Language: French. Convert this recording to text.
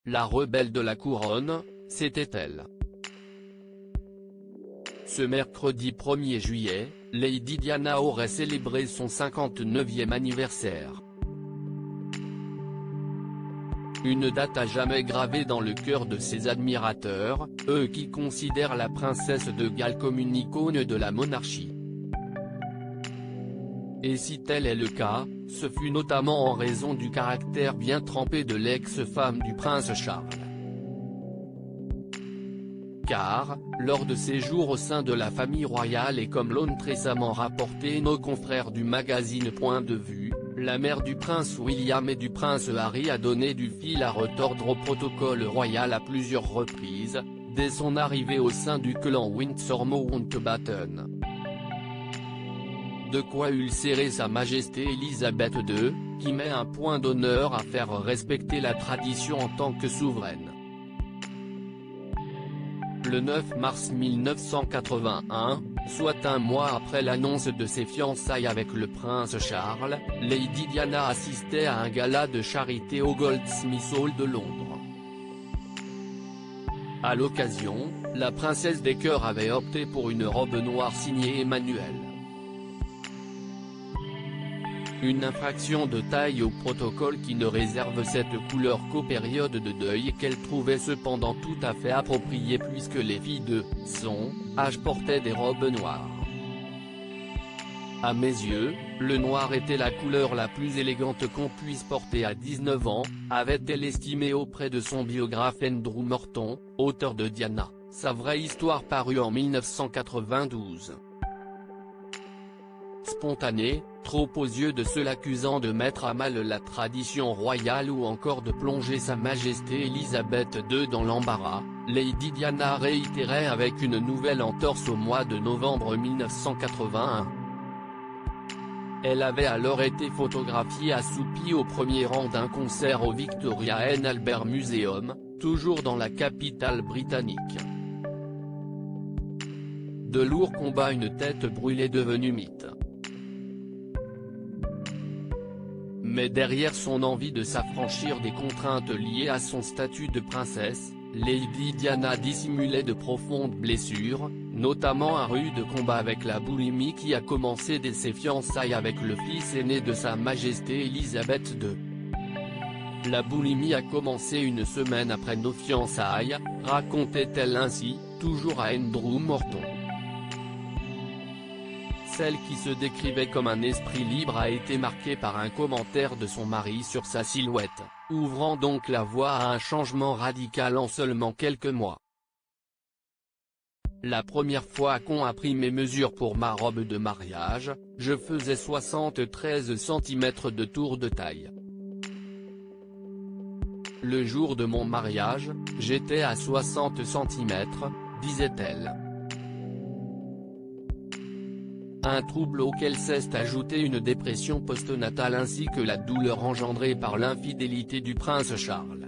la rebelle de la couronne, c'était elle. Ce mercredi 1er juillet, Lady Diana aurait célébré son 59e anniversaire. Une date à jamais gravée dans le cœur de ses admirateurs, eux qui considèrent la princesse de Galles comme une icône de la monarchie. Et si tel est le cas, ce fut notamment en raison du caractère bien trempé de l'ex-femme du prince Charles. Car, lors de ses jours au sein de la famille royale et comme l'ont récemment rapporté nos confrères du magazine Point de Vue, la mère du prince William et du prince Harry a donné du fil à retordre au protocole royal à plusieurs reprises, dès son arrivée au sein du clan Windsor Mountbatten. De quoi ulcérer Sa Majesté Elisabeth II, qui met un point d'honneur à faire respecter la tradition en tant que souveraine. Le 9 mars 1981, soit un mois après l'annonce de ses fiançailles avec le prince Charles, Lady Diana assistait à un gala de charité au Goldsmiths Hall de Londres. À l'occasion, la princesse des cœurs avait opté pour une robe noire signée Emmanuel. Une infraction de taille au protocole qui ne réserve cette couleur qu'aux périodes de deuil qu'elle trouvait cependant tout à fait appropriée puisque les filles de son âge portaient des robes noires. À mes yeux, le noir était la couleur la plus élégante qu'on puisse porter à 19 ans, avait-elle estimé auprès de son biographe Andrew Morton, auteur de Diana, sa vraie histoire parue en 1992. Spontané, trop aux yeux de ceux l'accusant de mettre à mal la tradition royale ou encore de plonger Sa Majesté Elisabeth II dans l'embarras, Lady Diana réitérait avec une nouvelle entorse au mois de novembre 1981. Elle avait alors été photographiée assoupie au premier rang d'un concert au Victoria and Albert Museum, toujours dans la capitale britannique. De lourds combats, une tête brûlée devenue mythe. Mais derrière son envie de s'affranchir des contraintes liées à son statut de princesse, Lady Diana dissimulait de profondes blessures, notamment un rude combat avec la boulimie qui a commencé dès ses fiançailles avec le fils aîné de Sa Majesté Elisabeth II. La boulimie a commencé une semaine après nos fiançailles, racontait-elle ainsi, toujours à Andrew Morton. Celle qui se décrivait comme un esprit libre a été marquée par un commentaire de son mari sur sa silhouette, ouvrant donc la voie à un changement radical en seulement quelques mois. La première fois qu'on a pris mes mesures pour ma robe de mariage, je faisais 73 cm de tour de taille. Le jour de mon mariage, j'étais à 60 cm, disait-elle. Un trouble auquel s'est ajoutée une dépression postnatale ainsi que la douleur engendrée par l'infidélité du prince Charles.